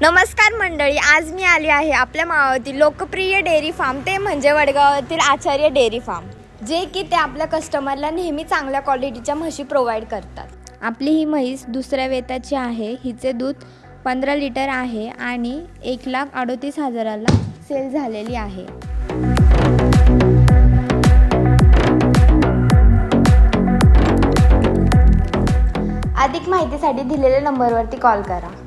नमस्कार मंडळी, आज मी आली आहे आपल्या मावळतील लोकप्रिय डेअरी फार्म, ते म्हणजे वडगावातील आचार्य डेअरी फार्म, जे की ते आपल्या कस्टमरला नेहमी चांगल्या क्वालिटीच्या म्हशी प्रोव्हाइड करतात. आपली ही म्हैस दुसऱ्या वेताची आहे. हिचे दूध 15 लिटर आहे आणि 1,38,000ला सेल झालेली आहे. अधिक माहितीसाठी दिलेल्या नंबरवरती कॉल करा.